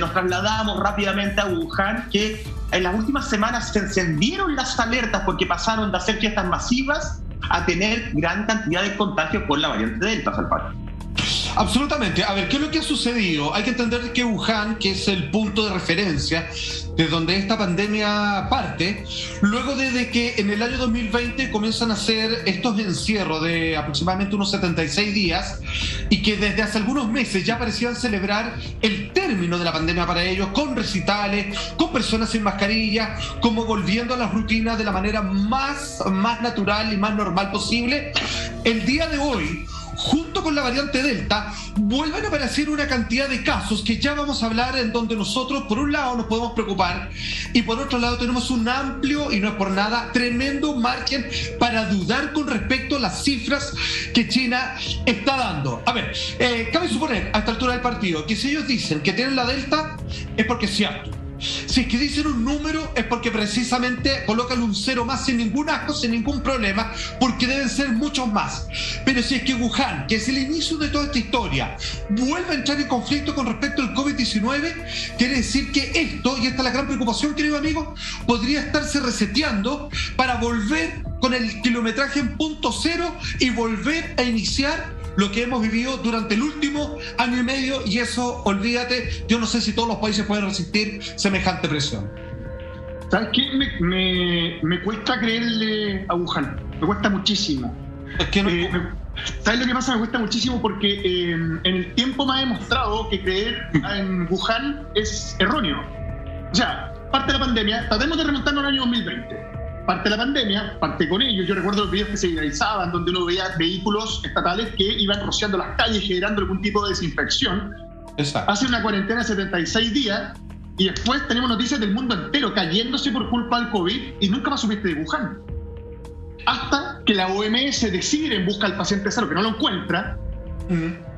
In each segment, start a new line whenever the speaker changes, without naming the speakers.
nos trasladamos rápidamente a Wuhan, que en las últimas semanas se encendieron las alertas porque pasaron de hacer fiestas masivas a tener gran cantidad de contagios por la variante Delta, Salvador.
Absolutamente. A ver, ¿qué es lo que ha sucedido? Hay que entender que Wuhan, que es el punto de referencia de donde esta pandemia parte, luego de que en el año 2020 comienzan a hacer estos encierros de aproximadamente unos 76 días y que desde hace algunos meses ya parecían celebrar el término de la pandemia para ellos, con recitales, con personas sin mascarilla, como volviendo a las rutinas de la manera más natural y más normal posible. El día de hoy, junto con la variante Delta, vuelven a aparecer una cantidad de casos que ya vamos a hablar, en donde nosotros, por un lado, nos podemos preocupar y por otro lado tenemos un amplio, y no es por nada, tremendo margen para dudar con respecto a las cifras que China está dando. A ver, cabe suponer a esta altura del partido que si ellos dicen que tienen la Delta es porque es cierto. Si es que dicen un número es porque precisamente colocan un cero más sin ningún asco, sin ningún problema, porque deben ser muchos más. Pero si es que Wuhan, que es el inicio de toda esta historia, vuelve a entrar en conflicto con respecto al COVID-19, quiere decir que esto, y esta es la gran preocupación, querido amigo, podría estarse reseteando para volver con el kilometraje en punto cero y volver a iniciar lo que hemos vivido durante el último año y medio, y eso, olvídate, yo no sé si todos los países pueden resistir semejante presión.
¿Sabes qué? Me cuesta creerle a Wuhan, me cuesta muchísimo.
Es que no...
¿Sabes lo que pasa? Me cuesta muchísimo porque en el tiempo me ha demostrado que creer en Wuhan es erróneo. O sea, parte de la pandemia, tratemos de remontarnos al año 2020. Parte de la pandemia, parte con ellos. Yo recuerdo los videos que se viralizaban donde uno veía vehículos estatales que iban rociando las calles, generando algún tipo de desinfección.
Exacto.
Hace una cuarentena de 76 días y después tenemos noticias del mundo entero cayéndose por culpa del COVID y nunca más supiste de Wuhan. Hasta que la OMS decide en busca del paciente cero, que no lo encuentra,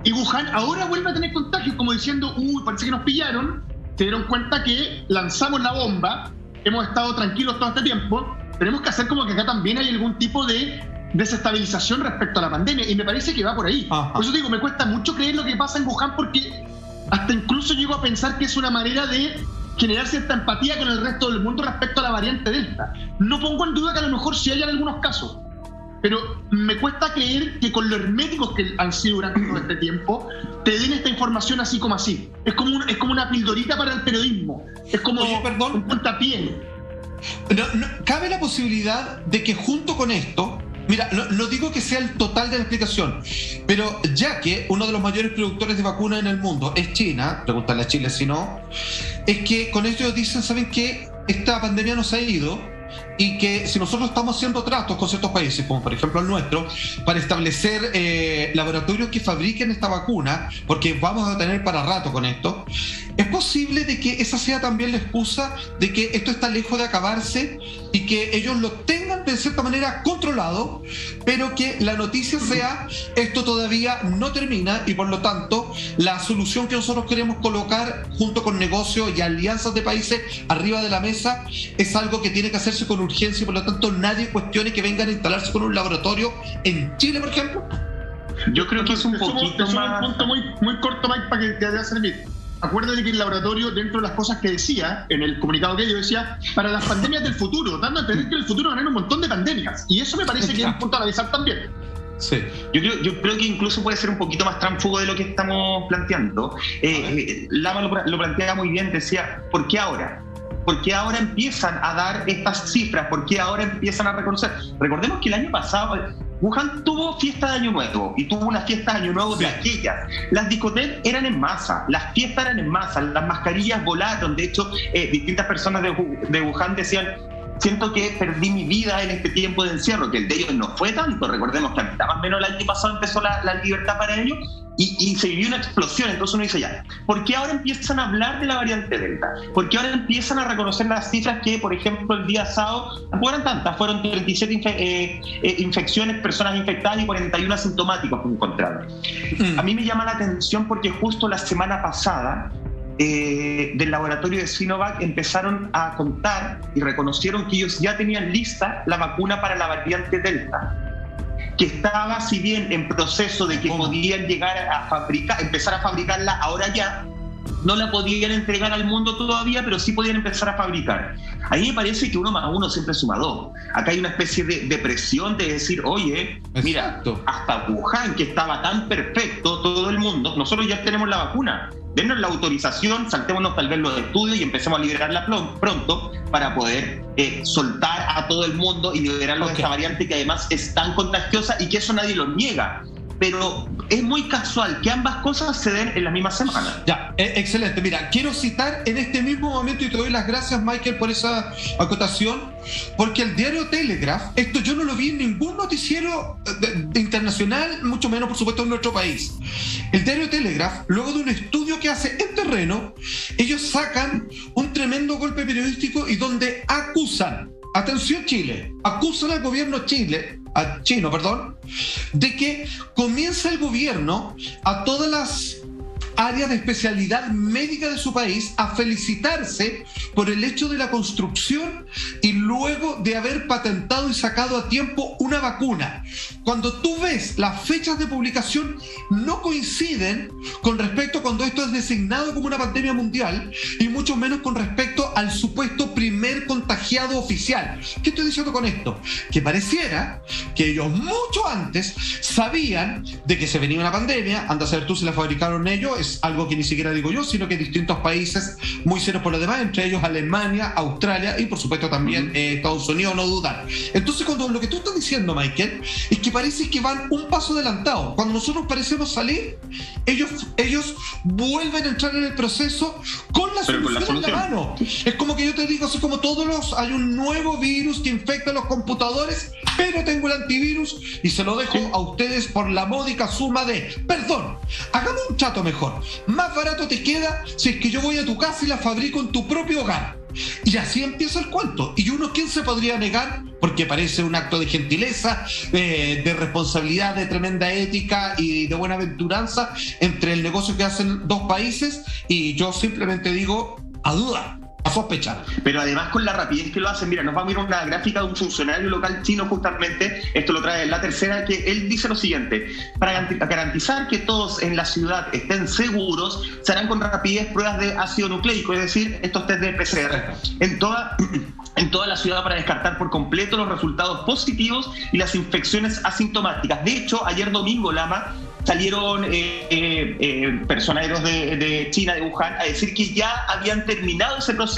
y Wuhan ahora vuelve a tener contagios, como diciendo, parece que nos pillaron, se dieron cuenta que lanzamos la bomba, hemos estado tranquilos todo este tiempo, tenemos que hacer como que acá también hay algún tipo de desestabilización respecto a la pandemia, y me parece que va por ahí.
Ajá.
Por eso digo, me cuesta mucho creer lo que pasa en Wuhan, porque hasta incluso llego a pensar que es una manera de generar cierta empatía con el resto del mundo respecto a la variante Delta. No pongo en duda que a lo mejor sí hay algunos casos, pero me cuesta creer que con lo herméticos que han sido durante todo este tiempo te den esta información así como así. Es como una pildorita para el periodismo. Es como un puntapié.
No, cabe la posibilidad de que junto con esto, mira, no digo que sea el total de la explicación, pero ya que uno de los mayores productores de vacunas en el mundo es China, pregúntale a Chile si no, es que con esto ellos dicen, ¿saben qué? Esta pandemia nos ha ido, y que si nosotros estamos haciendo tratos con ciertos países, como por ejemplo el nuestro, para establecer laboratorios que fabriquen esta vacuna, porque vamos a tener para rato con esto, es posible de que esa sea también la excusa de que esto está lejos de acabarse y que ellos lo tengan de cierta manera controlado, pero que la noticia sea, esto todavía no termina, y por lo tanto la solución que nosotros queremos colocar junto con negocios y alianzas de países arriba de la mesa es algo que tiene que hacerse con urgencia, y por lo tanto nadie cuestione que vengan a instalarse con un laboratorio en Chile, por ejemplo.
Yo creo que es un poquito más...
un punto muy corto, Mike, para que te vaya a servir. Acuérdate que el laboratorio, dentro de las cosas que decía, en el comunicado que yo decía, para las pandemias del futuro, dando a entender que en el futuro van a haber un montón de pandemias. Y eso me parece que es un punto a analizar también.
Sí.
Yo creo que incluso puede ser un poquito más tránsfugo de lo que estamos planteando. Lama lo planteaba muy bien, decía, ¿por qué ahora? ¿Por qué ahora empiezan a dar estas cifras? ¿Por qué ahora empiezan a reconocer? Recordemos que el año pasado Wuhan tuvo fiesta de Año Nuevo y tuvo una fiesta de Año Nuevo de aquellas. Las discotecas eran en masa, las fiestas eran en masa, las mascarillas volaron. De hecho, distintas personas de Wuhan decían, siento que perdí mi vida en este tiempo de encierro, que el de ellos no fue tanto. Recordemos que más o menos el año pasado empezó la libertad para ellos y se vivió una explosión. Entonces uno dice, ya, ¿por qué ahora empiezan a hablar de la variante Delta? ¿Por qué ahora empiezan a reconocer las cifras que, por ejemplo, el día sábado no eran tantas? Fueron 37 infecciones, personas infectadas y 41 asintomáticos que encontraron. A mí me llama la atención porque justo la semana pasada del laboratorio de Sinovac empezaron a contar y reconocieron que ellos ya tenían lista la vacuna para la variante Delta, que estaba, si bien en proceso de que podían llegar a empezar a fabricarla ahora ya, no la podían entregar al mundo todavía, pero sí podían empezar a fabricar. A mí me parece que 1 más 1 siempre suma 2. Acá hay una especie de presión de decir, oye, mira, hasta Wuhan, que estaba tan perfecto, todo el mundo, nosotros ya tenemos la vacuna. Denos la autorización, saltémonos tal vez los estudios y empecemos a liberarla pronto para poder soltar a todo el mundo y liberarlo de esta variante que además es tan contagiosa y que eso nadie lo niega. Pero es muy casual que ambas cosas se den en la misma semana.
Ya, excelente. Mira, quiero citar en este mismo momento, y te doy las gracias, Michael, por esa acotación, porque el diario Telegraph, esto yo no lo vi en ningún noticiero internacional, mucho menos, por supuesto, en nuestro país. El diario Telegraph, luego de un estudio que hace en terreno, ellos sacan un tremendo golpe periodístico y donde acusan, atención Chile, acusan al gobierno chino, de que comienza el gobierno a todas las áreas de especialidad médica de su país a felicitarse por el hecho de la construcción y luego de haber patentado y sacado a tiempo una vacuna. Cuando tú ves las fechas de publicación no coinciden con respecto a cuando esto es designado como una pandemia mundial y mucho menos con respecto al supuesto primer contagiado oficial. ¿Qué estoy diciendo con esto? Que pareciera que ellos mucho antes sabían de que se venía una pandemia, anda a saber tú si la fabricaron ellos, es algo que ni siquiera digo yo, sino que distintos países muy serios por lo demás, entre ellos Alemania, Australia y por supuesto también Estados Unidos, no dudar. Entonces cuando lo que tú estás diciendo, Michael, es que parece que van un paso adelantado. Cuando nosotros parecemos salir, ellos vuelven a entrar en el proceso con la solución en la mano. Es como que yo te digo, así como hay un nuevo virus que infecta los computadores, pero tengo el antivirus y se lo dejo a ustedes por la módica suma de, perdón, hagamos un trato mejor. Más barato te queda si es que yo voy a tu casa y la fabrico en tu propio hogar. Y así empieza el cuento. Y uno, ¿quién se podría negar? Porque parece un acto de gentileza, de responsabilidad, de tremenda ética y de buena aventuranza entre el negocio que hacen dos países. Y yo simplemente digo, a duda, a sospechar.
Pero además con la rapidez que lo hacen, mira, nos vamos a ir a una gráfica de un funcionario local chino justamente, esto lo trae en La Tercera, que él dice lo siguiente: para garantizar que todos en la ciudad estén seguros, se harán con rapidez pruebas de ácido nucleico, es decir, estos test de PCR, en toda la ciudad para descartar por completo los resultados positivos y las infecciones asintomáticas. De hecho, ayer domingo, Lama, salieron personeros de China, de Wuhan, a decir que ya habían terminado ese proceso,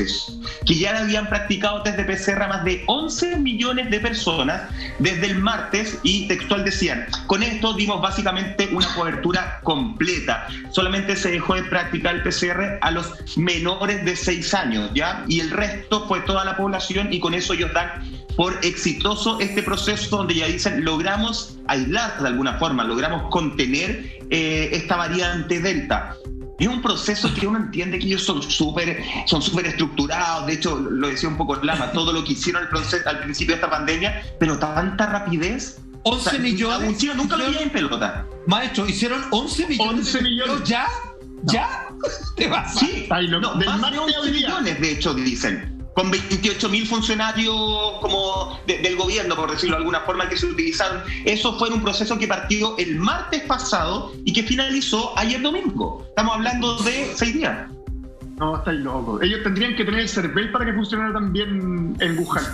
que ya habían practicado test de PCR a más de 11 millones de personas desde el martes, y textual decían: con esto dimos básicamente una cobertura completa. Solamente se dejó de practicar el PCR a los menores de 6 años, ¿ya? Y el resto fue toda la población, y con eso ellos dan por exitoso este proceso donde ya dicen, logramos aislar de alguna forma, logramos contener esta variante Delta. Es un proceso que uno entiende que ellos son súper estructurados. De hecho, lo decía un poco Lama, todo lo que hicieron al principio de esta pandemia, pero tanta rapidez.
11 millones.
Chino nunca lo veía en pelota.
Maestro, hicieron 11 millones.
11 millones.
¿Ya? No. ¿Ya? ¿Te vas?
Sí, no, más de 11 millones, de hecho, dicen. Con 28.000 funcionarios como del gobierno, por decirlo de alguna forma, que se utilizaron. Eso fue un proceso que partió el martes pasado y que finalizó ayer domingo. Estamos hablando de 6 días.
No, estáis locos. Ellos tendrían que tener el CERVEL para que funcionara también en Wuhan.